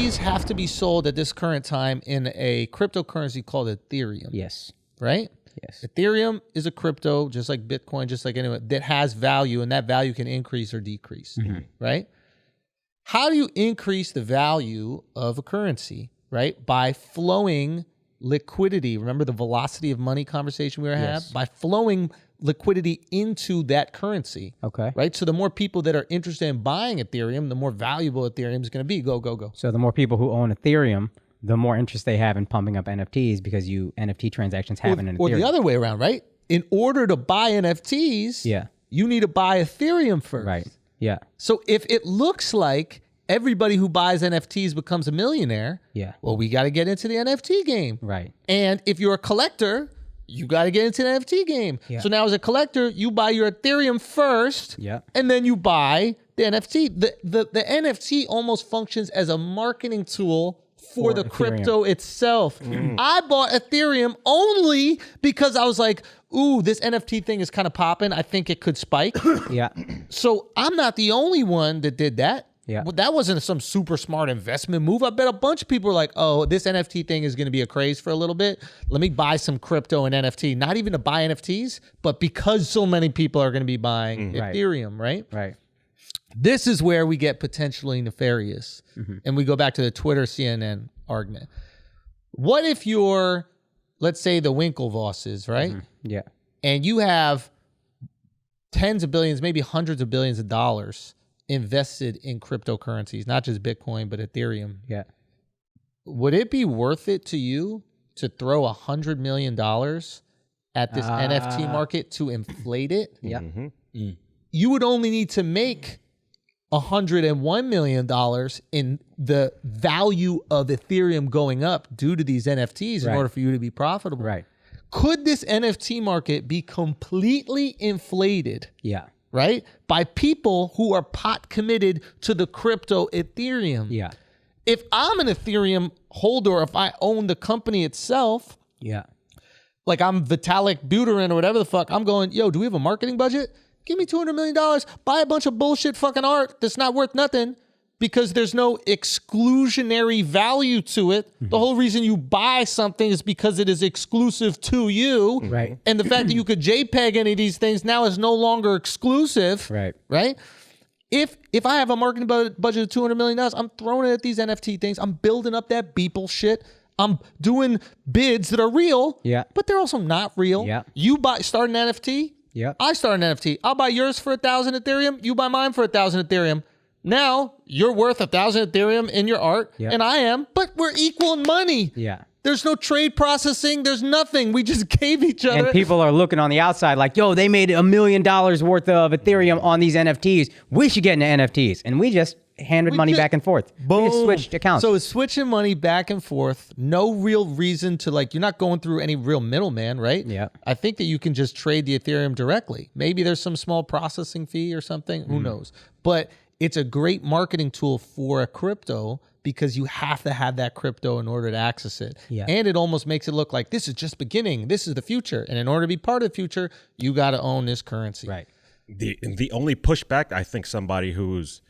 NFTs have to be sold at this current time in a cryptocurrency called Ethereum. Yes. Right? Yes. Ethereum is a crypto, just like Bitcoin, just like anyone, that has value, and that value can increase or decrease, right? How do you increase the value of a currency, right? By flowing liquidity. Remember the velocity of money conversation we were having? By flowing liquidity into that currency. Okay. Right? So the more people that are interested in buying Ethereum, the more valuable Ethereum is going to be. Go, go, go. So the more people who own Ethereum, the more interest they have in pumping up NFTs because NFT transactions happen in Ethereum. Or the other way around, right? In order to buy NFTs, you need to buy Ethereum first. Right. Yeah. So if it looks like everybody who buys NFTs becomes a millionaire, well, we got to get into the NFT game. Right. And if you're a collector, you got to get into the NFT game. So now as a collector, you buy your Ethereum first, and then you buy the NFT. The NFT almost functions as a marketing tool for the Ethereum. Crypto itself. I bought Ethereum only because I was like, ooh, this NFT thing is kind of popping. I think it could spike. So I'm not the only one that did that. Well, that wasn't some super smart investment move. I bet a bunch of people are like, oh, this NFT thing is going to be a craze for a little bit. Let me buy some crypto and NFT. Not even to buy NFTs, but because so many people are going to be buying Ethereum, right? Right. This is where we get potentially nefarious. And we go back to the Twitter CNN argument. What if you're, let's say, the Winklevosses, right? Yeah. And you have tens of billions, maybe hundreds of billions of dollars invested in cryptocurrencies, not just Bitcoin, but Ethereum. Would it be worth it to you to throw $100 million at this NFT market to inflate it? You would only need to make $101 million in the value of Ethereum going up due to these NFTs in order for you to be profitable. Could this NFT market be completely inflated? Right? By people who are pot committed to the crypto Ethereum. If I'm an Ethereum holder, if I own the company itself, like I'm Vitalik Buterin or whatever the fuck, I'm going, yo, do we have a marketing budget? Give me $200 million, buy a bunch of bullshit fucking art that's not worth nothing because there's no exclusionary value to it. The whole reason you buy something is because it is exclusive to you. And the fact that you could JPEG any of these things now is no longer exclusive. Right? If I have a marketing budget of $200 million, I'm throwing it at these NFT things. I'm building up that Beeple shit. I'm doing bids that are real, but they're also not real. You start an NFT. I start an NFT. I'll buy yours for 1,000 Ethereum. You buy mine for 1,000 Ethereum. Now you're worth 1,000 Ethereum in your art, and I am, but we're equal in money. There's no trade processing. There's nothing. We just gave each other. And people are looking on the outside like, yo, they made $1 million worth of Ethereum on these NFTs. We should get into NFTs. And we just handed money back and forth. Boom. We just switched accounts. So it's switching money back and forth. No real reason to you're not going through any real middleman, right? I think that you can just trade the Ethereum directly. Maybe there's some small processing fee or something. Who knows? But it's a great marketing tool for a crypto because you have to have that crypto in order to access it. And it almost makes it look like this is just beginning. This is the future. And in order to be part of the future, you got to own this currency. The only pushback I think somebody who's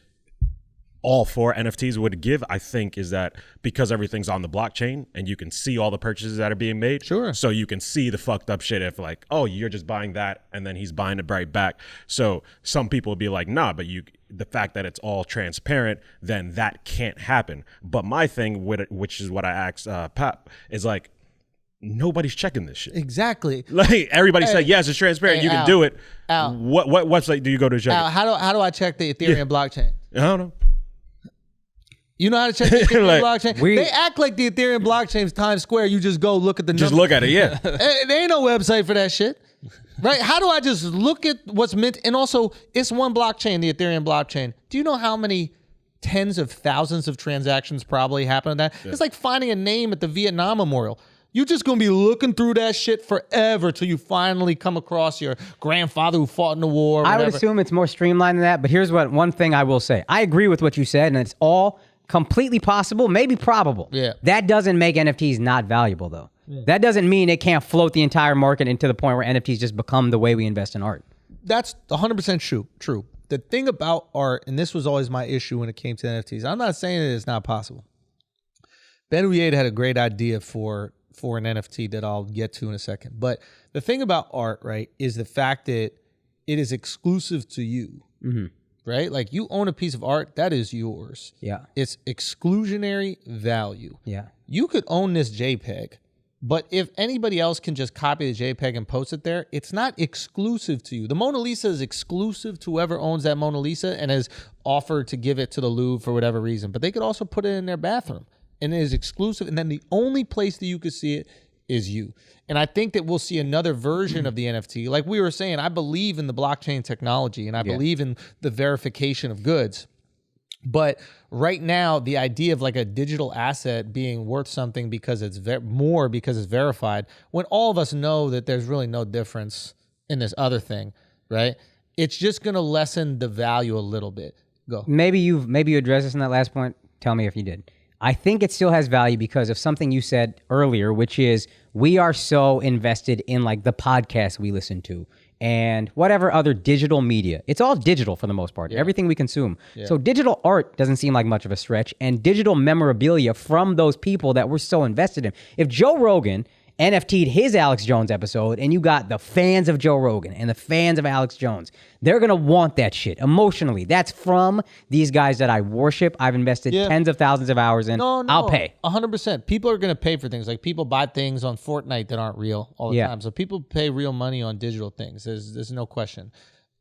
all for NFTs would give, I think, is that because everything's on the blockchain and you can see all the purchases that are being made. So you can see the fucked up shit if like, oh, you're just buying that and then he's buying it right back. So some people would be like, nah, but the fact that it's all transparent, then that can't happen. But my thing with it, which is what I asked Pap, is like, nobody's checking this shit. Exactly. Like everybody said, yes, it's transparent. You can do it. What website do you go to check it? How do I check the Ethereum blockchain? I don't know. You know how to check the Ethereum blockchain? They act like the Ethereum blockchain is Times Square. You just go look at the numbers. Just look at it, yeah. There ain't no website for that shit. Right? How do I just look at what's mint? And also, it's one blockchain, the Ethereum blockchain. Do you know how many tens of thousands of transactions probably happen on that? It's like finding a name at the Vietnam Memorial. You're just going to be looking through that shit forever till you finally come across your grandfather who fought in the war. I would assume it's more streamlined than that, but here's one thing I will say. I agree with what you said, and it's all completely possible, maybe probable. That doesn't make NFTs not valuable, though. That doesn't mean it can't float the entire market into the point where NFTs just become the way we invest in art. That's 100% true. The thing about art, and this was always my issue when it came to NFTs, I'm not saying that it's not possible. Ben Uyeda had a great idea for an NFT that I'll get to in a second. But the thing about art, right, is the fact that it is exclusive to you, right? Like you own a piece of art, that is yours. Yeah. It's exclusionary value. Yeah. You could own this JPEG, but if anybody else can just copy the JPEG and post it there, it's not exclusive to you. The Mona Lisa is exclusive to whoever owns that Mona Lisa and has offered to give it to the Louvre for whatever reason. But they could also put it in their bathroom, and it is exclusive. And then the only place that you could see it is you. And I think that we'll see another version of the NFT. Like we were saying, I believe in the blockchain technology, and I believe in the verification of goods. But right now, the idea of like a digital asset being worth something because it's more because it's verified, when all of us know that there's really no difference in this other thing, right? It's just going to lessen the value a little bit. Go. Maybe you addressed this in that last point. Tell me if you did. I think it still has value because of something you said earlier, which is we are so invested in like the podcast we listen to and whatever other digital media. It's all digital for the most part, everything we consume. So digital art doesn't seem like much of a stretch, and digital memorabilia from those people that we're so invested in. If Joe Rogan NFT'd his Alex Jones episode, and you got the fans of Joe Rogan and the fans of Alex Jones, they're going to want that shit emotionally. That's from these guys that I worship. I've invested tens of thousands of hours in. No, I'll pay. 100%. People are going to pay for things. Like people buy things on Fortnite that aren't real all the time. So people pay real money on digital things. There's no question.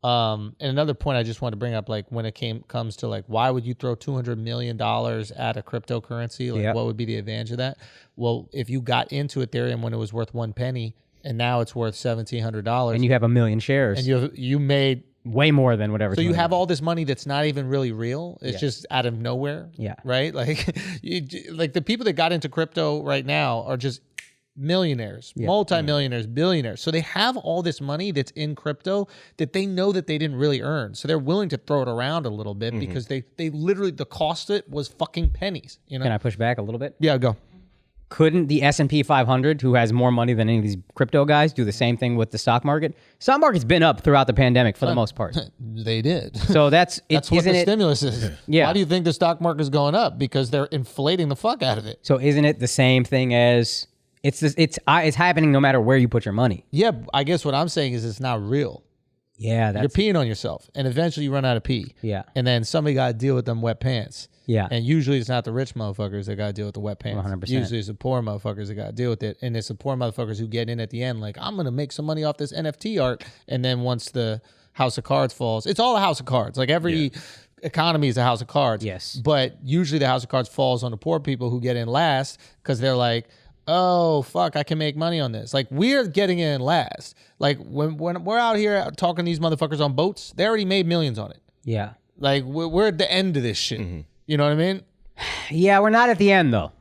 And another point I just want to bring up, like when it comes to like, why would you throw $200 million at a cryptocurrency? Like what would be the advantage of that? Well, if you got into Ethereum when it was worth 1 penny and now it's worth $1,700. And you have 1 million shares. And you made way more than whatever. So you have all this money that's not even really real. It's just out of nowhere. Yeah. Right? Like, like the people that got into crypto right now are just millionaires, multimillionaires, billionaires. So they have all this money that's in crypto that they know that they didn't really earn. So they're willing to throw it around a little bit because they literally, the cost of it was fucking pennies. You know? Can I push back a little bit? Yeah, go. Couldn't the S&P 500, who has more money than any of these crypto guys, do the same thing with the stock market? Stock market's been up throughout the pandemic for the most part. They did. So that's what the stimulus is. Yeah. Why do you think the stock market's going up? Because they're inflating the fuck out of it. So isn't it the same thing as it's happening no matter where you put your money? Yeah, I guess what I'm saying is it's not real. Yeah, you're peeing on yourself, and eventually you run out of pee. Yeah, and then somebody got to deal with them wet pants. Yeah, and usually it's not the rich motherfuckers that got to deal with the wet pants. 100%. Usually it's the poor motherfuckers that got to deal with it, and it's the poor motherfuckers who get in at the end, like I'm gonna make some money off this NFT art, and then once the house of cards falls, it's all a house of cards. Like every economy is a house of cards. Yes, but usually the house of cards falls on the poor people who get in last because they're like, oh, fuck, I can make money on this. Like, we're getting in last. Like, when we're out here talking to these motherfuckers on boats, they already made millions on it. Yeah. Like, we're at the end of this shit. Mm-hmm. You know what I mean? Yeah, we're not at the end, though.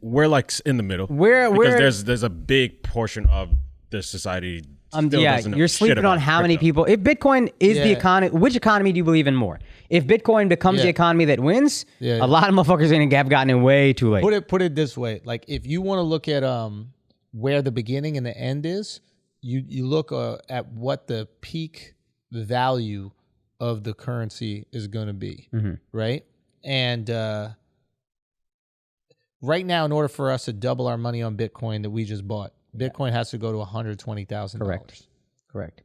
We're, like, in the middle. Because there's a big portion of the society you're sleeping on how many people. If Bitcoin is the economy, which economy do you believe in more? If Bitcoin becomes the economy that wins, a lot of motherfuckers are gonna have gotten in way too late. Put it this way: like if you want to look at where the beginning and the end is, you look at what the peak value of the currency is going to be, right? And right now, in order for us to double our money on Bitcoin that we just bought, Bitcoin has to go to $120,000. Correct.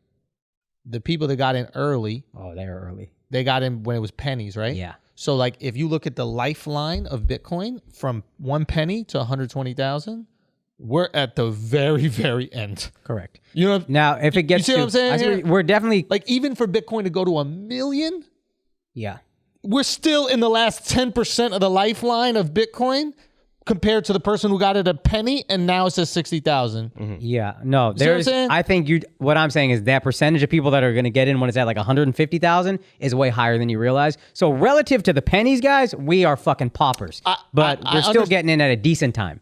The people that got in early. Oh, they were early. They got in when it was pennies, right? Yeah. So like if you look at the lifeline of Bitcoin from 1 penny to 120,000, we're at the very, very end. Correct. You know, now if it gets you see what I'm saying? We're definitely like, even for Bitcoin to go to 1 million. Yeah. We're still in the last 10% of the lifeline of Bitcoin compared to the person who got it a penny and now it says 60,000. Yeah, no, there's. I think what I'm saying is that percentage of people that are going to get in when it's at like 150,000 is way higher than you realize. So relative to the pennies, guys, we are fucking paupers, but we're still getting in at a decent time.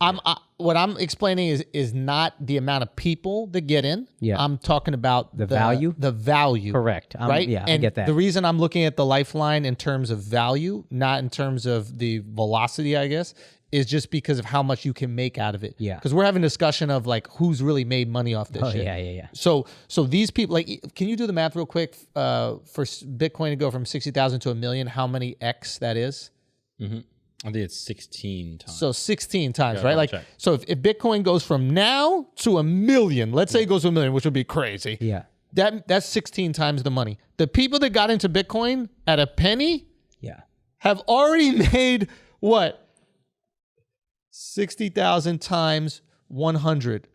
What I'm explaining is not the amount of people that get in. Yeah, I'm talking about the value. The value. Correct. Right. Yeah, and I get that. The reason I'm looking at the lifeline in terms of value, not in terms of the velocity, I guess, is just because of how much you can make out of it. Yeah. Because we're having a discussion of like who's really made money off this shit. Yeah. So these people, like, can you do the math real quick for Bitcoin to go from 60,000 to 1 million? How many X that is? I think it's 16 times. So 16 times, Yeah, right? Like, check. so if Bitcoin goes from now to 1 million, let's say it goes to 1 million, which would be crazy. Yeah. That's 16 times the money. The people that got into Bitcoin at a penny have already made what? 60,000 times 100.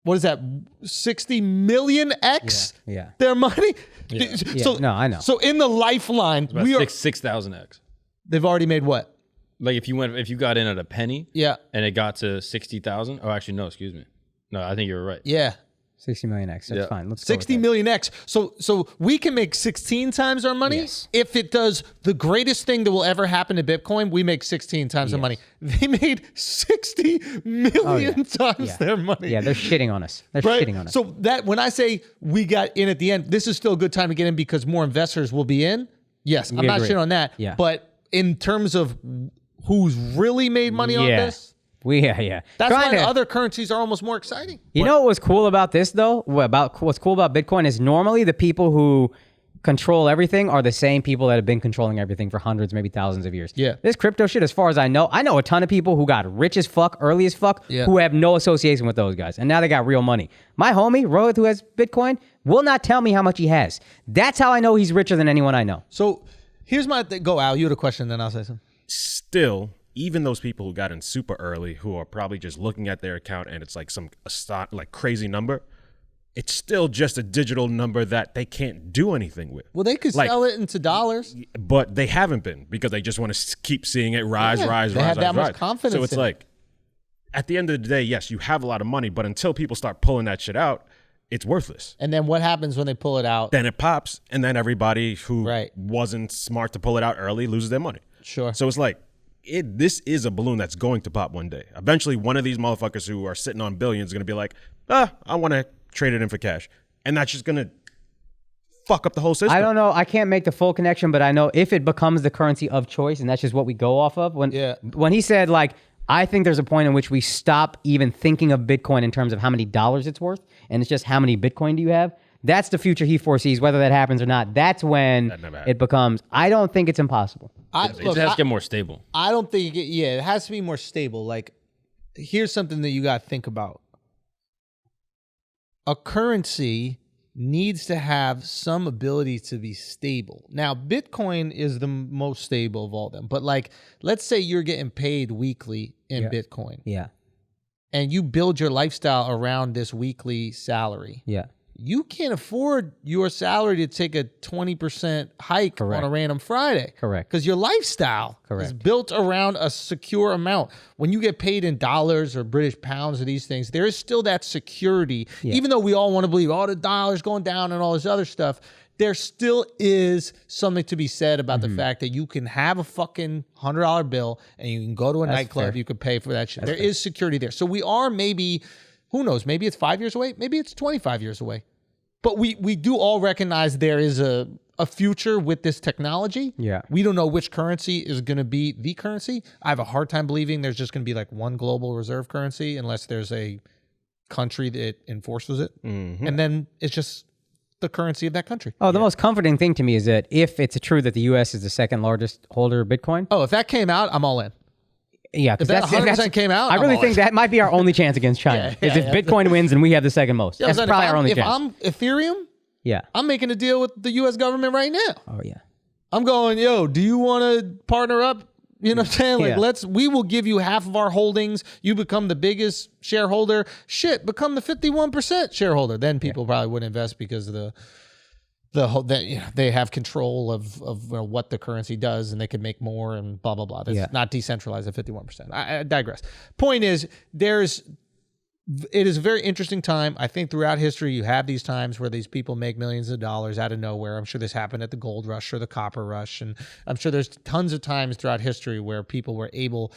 What is that? 60 million X their money? Yeah. So, no, I know. So in the lifeline, we are 6,000x. They've already made what? Like if you got in at a penny, and it got to 60,000. Oh, actually, no, excuse me. No, I think you're right. Yeah. 60 million X. That's fine. Let's 60 million X. So we can make 16 times our money. Yes. If it does the greatest thing that will ever happen to Bitcoin, we make 16 times the money. They made 60 million times their money. Yeah, they're shitting on us. They're shitting on us. So that when I say we got in at the end, this is still a good time to get in because more investors will be in. Yes, I'm not shitting on that. Yeah. But in terms of who's really made money on this, that's why other currencies are almost more exciting. You know what was cool about this though? What's cool about Bitcoin is normally the people who control everything are the same people that have been controlling everything for hundreds, maybe thousands of years. Yeah. This crypto shit, as far as I know a ton of people who got rich as fuck, early as fuck, who have no association with those guys. And now they got real money. My homie, Rohit, who has Bitcoin, will not tell me how much he has. That's how I know he's richer than anyone I know. So here's my thing. Go, Al. You had a question, then I'll say something. Still, even those people who got in super early, who are probably just looking at their account and it's like some like crazy number, it's still just a digital number that they can't do anything with. Well, they could sell it into dollars, but they haven't been because they just want to keep seeing it rise. They have that much confidence. So it's like, at the end of the day, yes, you have a lot of money, but until people start pulling that shit out, it's worthless. And then what happens when they pull it out? Then it pops, and then everybody who wasn't smart to pull it out early loses their money. Sure. So it's like, this is a balloon that's going to pop one day. Eventually, one of these motherfuckers who are sitting on billions is going to be like, I want to trade it in for cash. And that's just going to fuck up the whole system. I don't know. I can't make the full connection, but I know if it becomes the currency of choice, and that's just what we go off of. When he said, like, I think there's a point in which we stop even thinking of Bitcoin in terms of how many dollars it's worth, and it's just how many Bitcoin do you have. That's the future he foresees, whether that happens or not. That's when it becomes, I don't think it's impossible. It has to get more stable. I don't think, it has to be more stable. Like, here's something that you got to think about. A currency needs to have some ability to be stable. Now, Bitcoin is the most stable of all them. But, like, let's say you're getting paid weekly in Bitcoin. Yeah. And you build your lifestyle around this weekly salary. Yeah. You can't afford your salary to take a 20% hike on a random Friday. Correct. Because your lifestyle is built around a secure amount. When you get paid in dollars or British pounds or these things, there is still that security. Yeah. Even though we all want to believe all the dollars going down and all this other stuff, there still is something to be said about the fact that you can have a fucking $100 bill and you can go to a nightclub, you could pay for that shit. There is security there. So we are maybe... Who knows? Maybe it's 5 years away. Maybe it's 25 years away. But we do all recognize there is a future with this technology. Yeah. We don't know which currency is going to be the currency. I have a hard time believing there's just going to be like one global reserve currency unless there's a country that enforces it. Mm-hmm. And then it's just the currency of that country. Oh, the most comforting thing to me is that if it's true that the U.S. is the second largest holder of Bitcoin. Oh, if that came out, I'm all in. Yeah, if that 100% came out, I really think that might be our only chance against China. If Bitcoin wins and we have the second most, that's probably our only chance. If I'm Ethereum, I'm making a deal with the U.S. government right now. Oh yeah, I'm going, do you want to partner up? You know what I'm saying? Like, we will give you half of our holdings. You become the biggest shareholder. Shit, become the 51% shareholder. Then people probably wouldn't invest because of they have control of what the currency does and they can make more and blah, blah, blah. That's not decentralized at 51%. I digress. Point is, it is a very interesting time. I think throughout history, you have these times where these people make millions of dollars out of nowhere. I'm sure this happened at the gold rush or the copper rush. And I'm sure there's tons of times throughout history where people were able,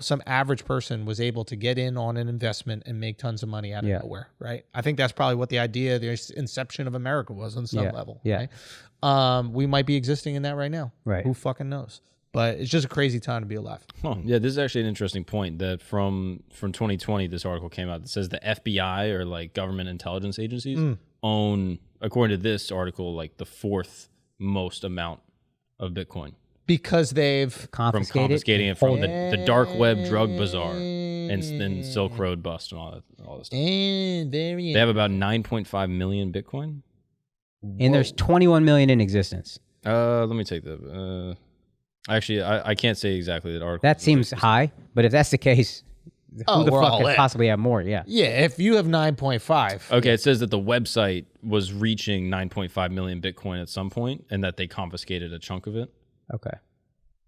some average person was able to get in on an investment and make tons of money out of nowhere, right? I think that's probably what the idea, the inception of America was on some level, right? We might be existing in that right now. Right. Who fucking knows? But it's just a crazy time to be alive. Oh, yeah, this is actually an interesting point that from 2020, this article came out that says the FBI or like government intelligence agencies own, according to this article, like the fourth most amount of Bitcoin. Because they've from confiscating it from the dark web drug bazaar and Silk Road bust and all this stuff. They have about 9.5 million Bitcoin. And there's 21 million in existence. Let me take the. Actually, I can't say exactly that article. That seems high, but if that's the case, who the fuck could possibly have more? Yeah. Yeah, if you have 9.5. Okay, it says that the website was reaching 9.5 million Bitcoin at some point, and that they confiscated a chunk of it. Okay.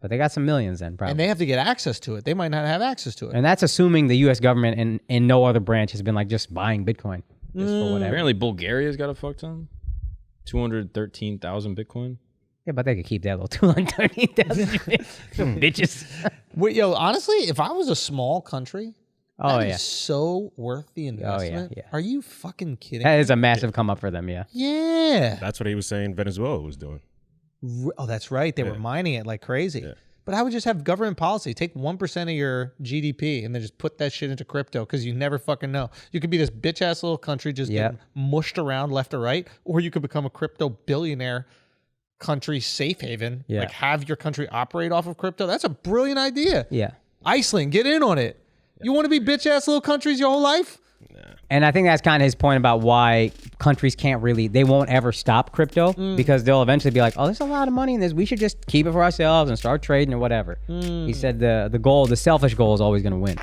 But they got some millions then, probably. And they have to get access to it. They might not have access to it. And that's assuming the U.S. government and no other branch has been like just buying Bitcoin just for whatever. Apparently, Bulgaria's got a fuck ton. 213,000 Bitcoin. Yeah, but they could keep that little 213,000 bitches. Wait, yo, honestly, if I was a small country, that is so worth the investment. Yeah. Are you fucking kidding? That is a massive come up for them, yeah. Yeah. That's what he was saying Venezuela was doing. Oh, that's right. They were mining it like crazy. Yeah. But I would just have government policy. Take 1% of your GDP and then just put that shit into crypto because you never fucking know. You could be this bitch-ass little country just getting mushed around left or right, or you could become a crypto billionaire country safe haven. Yeah. Like have your country operate off of crypto. That's a brilliant idea. Yeah. Iceland, get in on it. Yeah. You want to be bitch-ass little countries your whole life? And I think that's kind of his point about why countries they won't ever stop crypto because they'll eventually be like, oh, there's a lot of money in this. We should just keep it for ourselves and start trading or whatever. He said the selfish goal is always going to win.